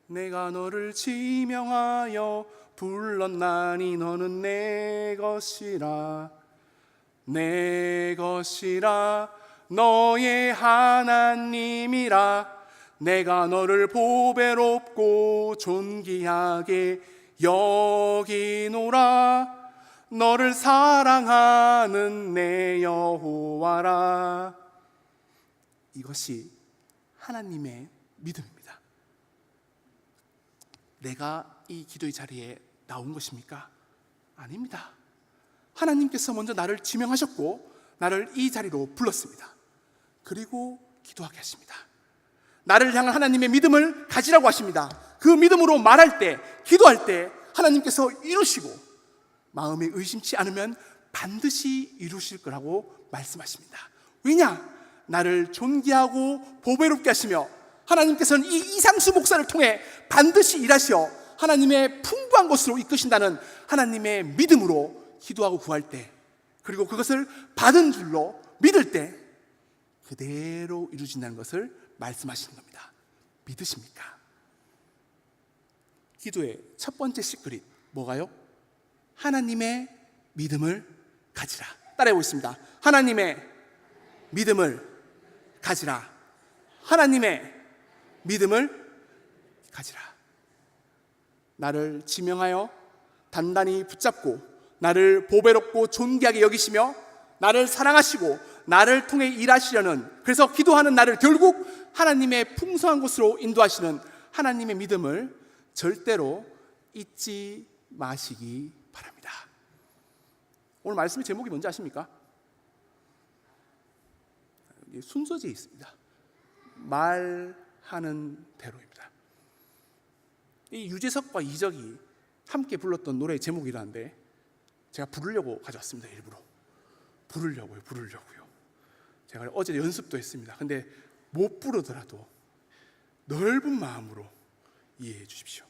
내가 너를 지명하여 불렀나니 너는 내 것이라, 내 것이라, 너의 하나님이라. 내가 너를 보배롭고 존귀하게 여기노라. 너를 사랑하는 내 여호와라. 이것이 하나님의 믿음입니다. 내가 이 기도의 자리에 나온 것입니까? 아닙니다. 하나님께서 먼저 나를 지명하셨고 나를 이 자리로 불렀습니다. 그리고 기도하게 하십니다. 나를 향한 하나님의 믿음을 가지라고 하십니다. 그 믿음으로 말할 때, 기도할 때 하나님께서 이루시고 마음에 의심치 않으면 반드시 이루실 거라고 말씀하십니다. 왜냐? 나를 존귀하고 보배롭게 하시며 하나님께서는 이 이상수 목사를 통해 반드시 일하시어 하나님의 풍부한 곳으로 이끄신다는 하나님의 믿음으로 기도하고 구할 때, 그리고 그것을 받은 줄로 믿을 때 그대로 이루어진다는 것을 말씀하시는 겁니다. 믿으십니까? 기도의 첫 번째 시크릿 뭐가요? 하나님의 믿음을 가지라. 따라해 보겠습니다. 하나님의 믿음을 가지라. 하나님의 믿음을 가지라. 나를 지명하여 단단히 붙잡고 나를 보배롭고 존귀하게 여기시며 나를 사랑하시고 나를 통해 일하시려는, 그래서 기도하는 나를 결국 하나님의 풍성한 곳으로 인도하시는 하나님의 믿음을 절대로 잊지 마시기 바랍니다. 오늘 말씀의 제목이 뭔지 아십니까? 순서지에 있습니다. 말하는 대로입니다. 이 유재석과 이적이 함께 불렀던 노래의 제목이라는데 제가 부르려고 가져왔습니다. 일부러 부르려고요. 제가 어제 연습도 했습니다. 근데 못 부르더라도 넓은 마음으로 이해해 주십시오.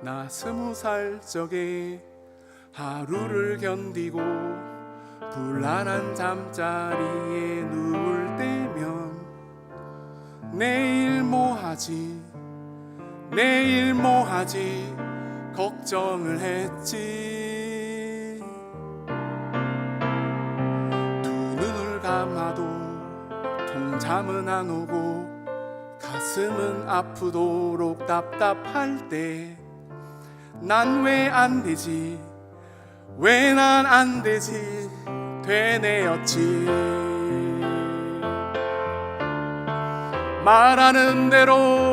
나 20살 적에 하루를 견디고 불안한 잠자리에 누울 때면 내일 뭐 하지 걱정을 했지. 두 눈을 감아도 통잠은 안 오고 가슴은 아프도록 답답할 때 난 왜 안 되지 왜 난 안 되지 되뇌었지. 말하는 대로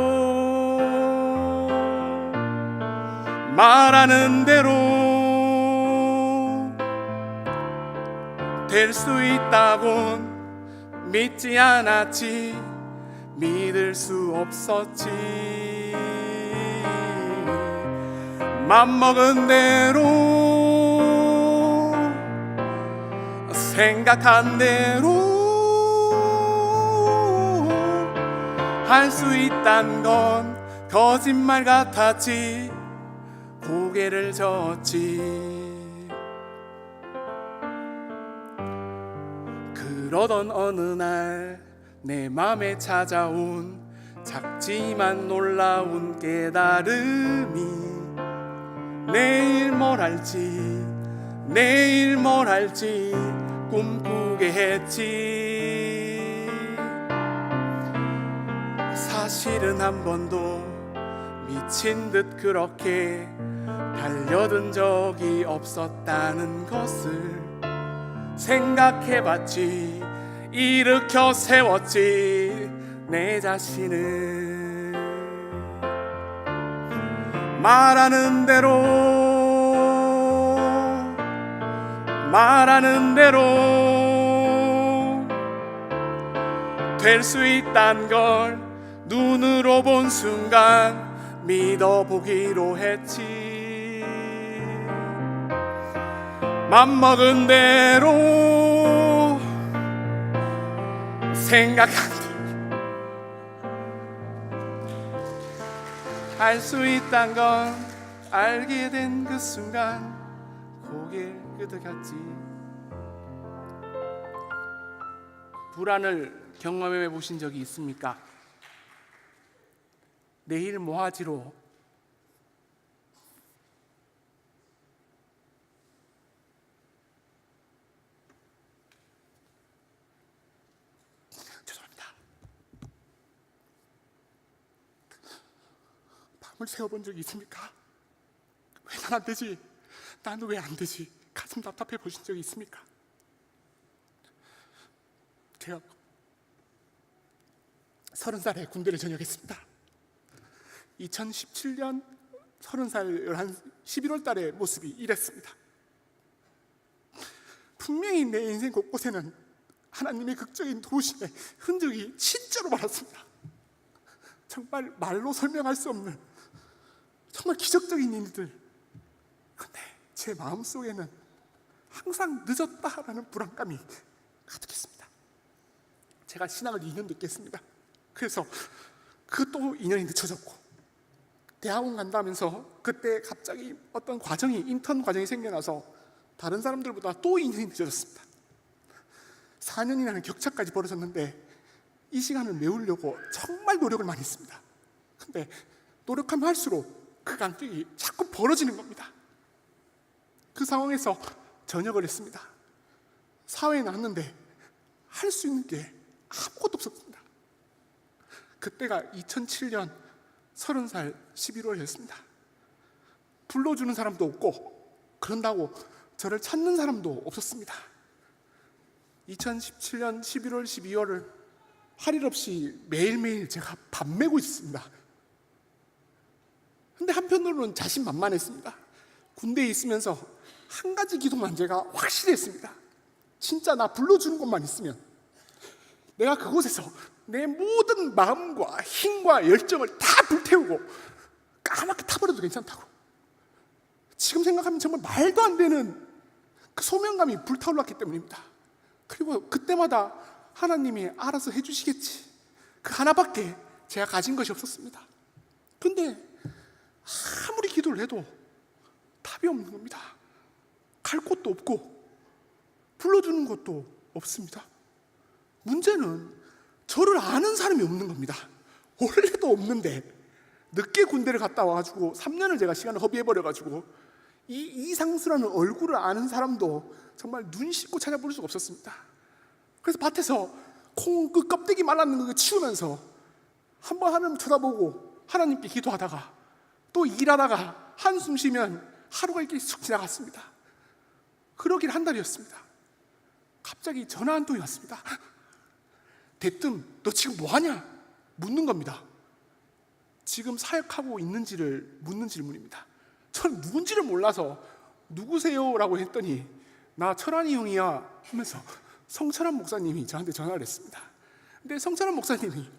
될 수 있다곤 믿지 않았지. 믿을 수 없었지. 맘먹은 대로 생각한 대로 할 수 있단 건 거짓말 같았지. 고개를 젓지. 그러던 어느 날 내 맘에 찾아온 작지만 놀라운 깨달음이 내일 뭘 할지 꿈꾸게 했지. 사실은 한 번도 미친 듯 그렇게 달려든 적이 없었다는 것을 생각해봤지. 일으켜 세웠지 내 자신을. 말하는 대로 될 수 있단 걸 눈으로 본 순간 믿어보기로 했지. 맘먹은 대로 생각한 대로 할 수 있단 건 알게 된 그 순간 고개를 끄덕였지. 불안을 경험해 보신 적이 있습니까? 내일 뭐 하지로 죄송합니다. 밤을 새워본 적이 있습니까? 왜 난 안 되지? 나는 왜 안 되지? 가슴 답답해 보신 적이 있습니까? 제가 30살에 군대를 전역했습니다. 2017년 30살 11월 달의 모습이 이랬습니다. 분명히 내 인생 곳곳에는 하나님의 극적인 도우심의 흔적이 진짜로 많았습니다. 정말 말로 설명할 수 없는 정말 기적적인 일들. 그런데 제 마음속에는 항상 늦었다라는 불안감이 가득했습니다. 제가 신앙을 2년 늦겠습니다. 그래서 그 또 2년이 늦춰졌고, 대학원 간다면서 그때 갑자기 어떤 과정이 인턴 과정이 생겨나서 다른 사람들보다 또 2년이 늦어졌습니다. 4년이라는 격차까지 벌어졌는데 이 시간을 메우려고 정말 노력을 많이 했습니다. 근데 노력하면 할수록 그 간격이 자꾸 벌어지는 겁니다. 그 상황에서 전역을 했습니다. 사회에 나왔는데 할 수 있는 게 아무것도 없었습니다. 그때가 2007년 30살 11월이었습니다. 불러주는 사람도 없고 그런다고 저를 찾는 사람도 없었습니다. 2017년 11월 12월을 할 일 없이 매일매일 제가 밤매고 있습니다. 근데 한편으로는 자신만만했습니다. 군대에 있으면서 한 가지 기도만 제가 확실히 했습니다. 진짜 나 불러주는 것만 있으면 내가 그곳에서 내 모든 마음과 힘과 열정을 다 불태우고 까맣게 타버려도 괜찮다고. 지금 생각하면 정말 말도 안 되는 그 소명감이 불타올랐기 때문입니다. 그리고 그때마다 하나님이 알아서 해주시겠지, 그 하나밖에 제가 가진 것이 없었습니다. 근데 아무리 기도를 해도 답이 없는 겁니다. 갈 곳도 없고 불러주는 것도 없습니다. 문제는 저를 아는 사람이 없는 겁니다. 원래도 없는데 늦게 군대를 갔다 와가지고 3년을 제가 시간을 허비해버려가지고 이 이상수라는 얼굴을 아는 사람도 정말 눈 씻고 찾아볼 수가 없었습니다. 그래서 밭에서 콩 그 껍데기 말랐는 거 치우면서 한번 하나님 쳐다보고 하나님께 기도하다가 또 일하다가 한숨 쉬면 하루가 이렇게 쑥 지나갔습니다. 그러길 한 달이었습니다. 갑자기 전화 한 통이 왔습니다. 대뜸 너 지금 뭐하냐? 묻는 겁니다. 지금 사역하고 있는지를 묻는 질문입니다. 저는 누군지를 몰라서 누구세요? 라고 했더니 나 철환이 형이야 하면서 성철환 목사님이 저한테 전화를 했습니다. 근데 성철환 목사님이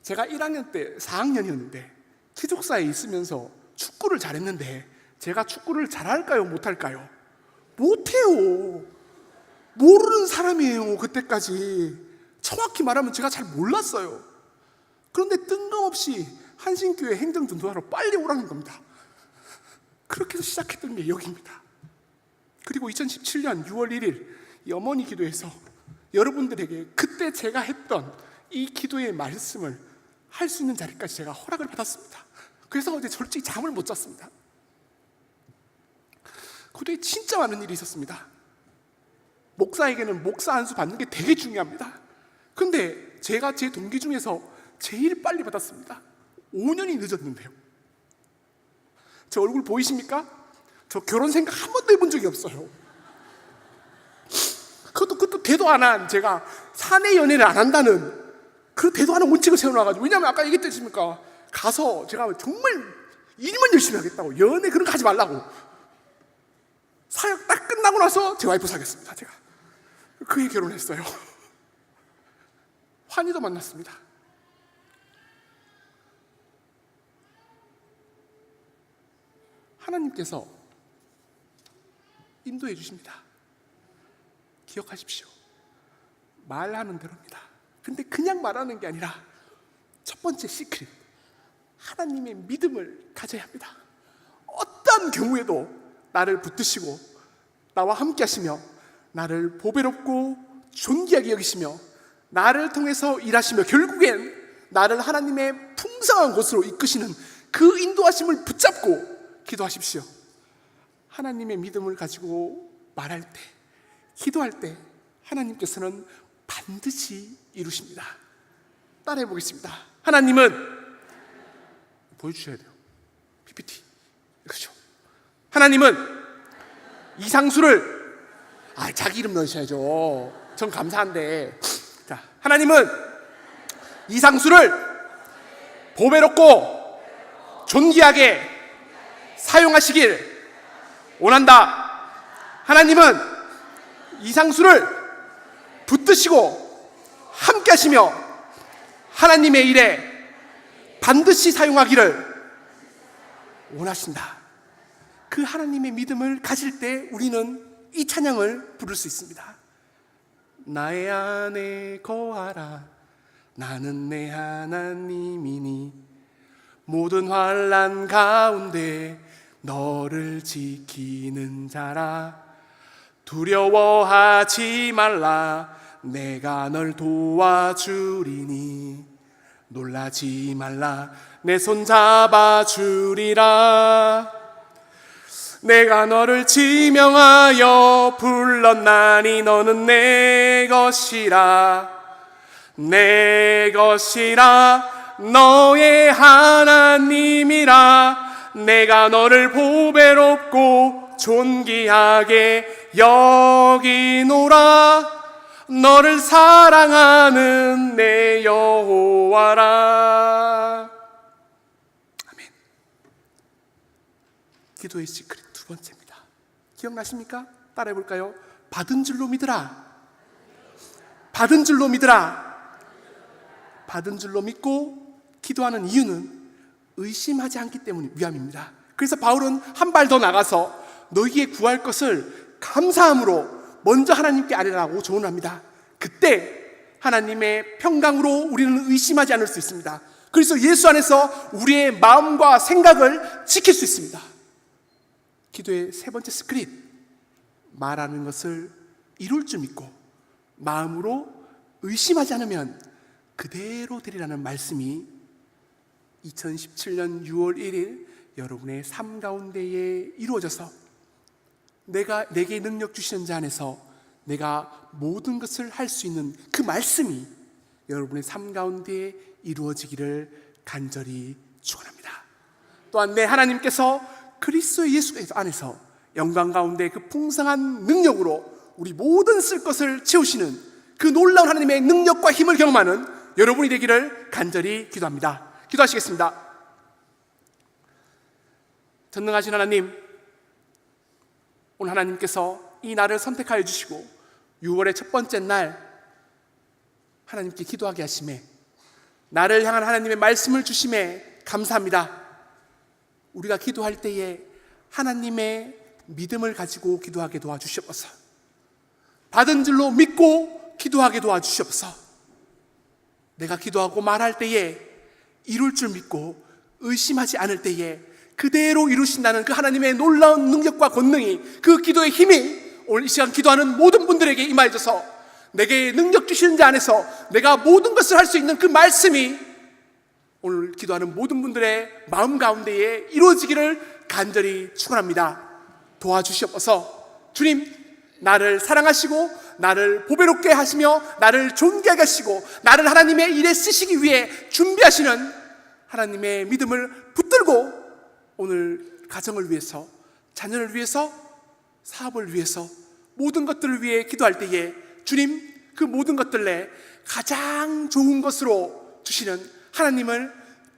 제가 1학년 때 4학년이었는데 기숙사에 있으면서 축구를 잘했는데 제가 축구를 잘할까요? 못할까요? 못해요. 모르는 사람이에요. 그때까지 정확히 말하면 제가 잘 몰랐어요. 그런데 뜬금없이 한신교회 행정전도하러 빨리 오라는 겁니다. 그렇게 해서 시작했던 게 여기입니다. 그리고 2017년 6월 1일 이 어머니 기도에서 여러분들에게 그때 제가 했던 이 기도의 말씀을 할 수 있는 자리까지 제가 허락을 받았습니다. 그래서 어제 솔직히 잠을 못 잤습니다. 그때 진짜 많은 일이 있었습니다. 목사에게는 목사 안수 받는 게 되게 중요합니다. 근데 제가 제 동기 중에서 제일 빨리 받았습니다. 5년이 늦었는데요. 제 얼굴 보이십니까? 저 결혼 생각 한 번도 해본 적이 없어요. 그것도 대도 안 한 제가 사내 연애를 안 한다는 그 대도 안 한 원칙을 세워놔가지고, 왜냐하면 아까 얘기했지 않습니까? 가서 제가 정말 일만 열심히 하겠다고, 연애 그런 거 하지 말라고. 사역 딱 끝나고 나서 제 와이프 사귀었습니다. 제가 그에 결혼했어요. 환희도 만났습니다. 하나님께서 인도해 주십니다. 기억하십시오. 말하는 대로입니다. 근데 그냥 말하는 게 아니라 첫 번째 시크릿, 하나님의 믿음을 가져야 합니다. 어떤 경우에도 나를 붙드시고 나와 함께 하시며 나를 보배롭고 존귀하게 여기시며 나를 통해서 일하시며 결국엔 나를 하나님의 풍성한 곳으로 이끄시는 그 인도하심을 붙잡고 기도하십시오. 하나님의 믿음을 가지고 말할 때, 기도할 때 하나님께서는 반드시 이루십니다. 따라해 보겠습니다. 하나님은 보여주셔야 돼요. PPT. 그렇죠. 하나님은 이상수를 자기 이름 넣으셔야죠. 전 감사한데. 자, 하나님은 이상수를 보배롭고 존귀하게 사용하시길 원한다. 하나님은 이상수를 붙드시고 함께 하시며 하나님의 일에 반드시 사용하기를 원하신다. 그 하나님의 믿음을 가질 때 우리는 이 찬양을 부를 수 있습니다. 나의 안에 거하라. 나는 내 하나님이니 모든 환난 가운데 너를 지키는 자라. 두려워하지 말라. 내가 널 도와주리니 놀라지 말라. 내 손 잡아주리라. 내가 너를 지명하여 불렀나니 너는 내 것이라. 내 것이라. 너의 하나님이라. 내가 너를 보배롭고 존귀하게 여기노라. 너를 사랑하는 내 여호와라. 아멘. 기도의 시크릿 두 번째입니다. 기억나십니까? 따라해 볼까요? 받은 줄로 믿으라. 받은 줄로 믿으라. 받은 줄로 믿고 기도하는 이유는 의심하지 않기 때문이 위함입니다. 그래서 바울은 한 발 더 나가서 너희의 구할 것을 감사함으로 먼저 하나님께 아뢰라고 조언합니다. 그때 하나님의 평강으로 우리는 의심하지 않을 수 있습니다. 그래서 예수 안에서 우리의 마음과 생각을 지킬 수 있습니다. 기도의 세 번째 시크릿, 말하는 것을 이룰 줄 믿고 마음으로 의심하지 않으면 그대로 되리라는 말씀이 2017년 6월 1일 여러분의 삶 가운데에 이루어져서 내게 능력 주시는 자 안에서 내가 모든 것을 할 수 있는 그 말씀이 여러분의 삶 가운데에 이루어지기를 간절히 축원합니다. 또한 내 하나님께서 그리스도 예수 안에서 영광 가운데 그 풍성한 능력으로 우리 모든 쓸 것을 채우시는 그 놀라운 하나님의 능력과 힘을 경험하는 여러분이 되기를 간절히 기도합니다. 기도하시겠습니다. 전능하신 하나님, 오늘 하나님께서 이 날을 선택하여 주시고 6월의 첫 번째 날 하나님께 기도하게 하심에, 나를 향한 하나님의 말씀을 주심에 감사합니다. 우리가 기도할 때에 하나님의 믿음을 가지고 기도하게 도와주시옵소서. 받은 줄로 믿고 기도하게 도와주시옵소서. 내가 기도하고 말할 때에 이룰 줄 믿고 의심하지 않을 때에 그대로 이루신다는 그 하나님의 놀라운 능력과 권능이, 그 기도의 힘이 오늘 이 시간 기도하는 모든 분들에게 임하여져서 내게 능력 주시는 자 안에서 내가 모든 것을 할 수 있는 그 말씀이 오늘 기도하는 모든 분들의 마음 가운데에 이루어지기를 간절히 축원합니다. 도와주시옵소서. 주님, 나를 사랑하시고 나를 보배롭게 하시며 나를 존귀하게 하시고 나를 하나님의 일에 쓰시기 위해 준비하시는 하나님의 믿음을 붙들고 오늘 가정을 위해서, 자녀를 위해서, 사업을 위해서, 모든 것들을 위해 기도할 때에 주님, 그 모든 것들 내 가장 좋은 것으로 주시는 하나님을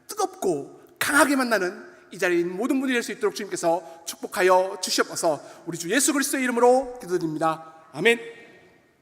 뜨겁고 강하게 만나는 이 자리에 있는 모든 분이 될 수 있도록 주님께서 축복하여 주시옵소서. 우리 주 예수 그리스도의 이름으로 기도드립니다. 아멘.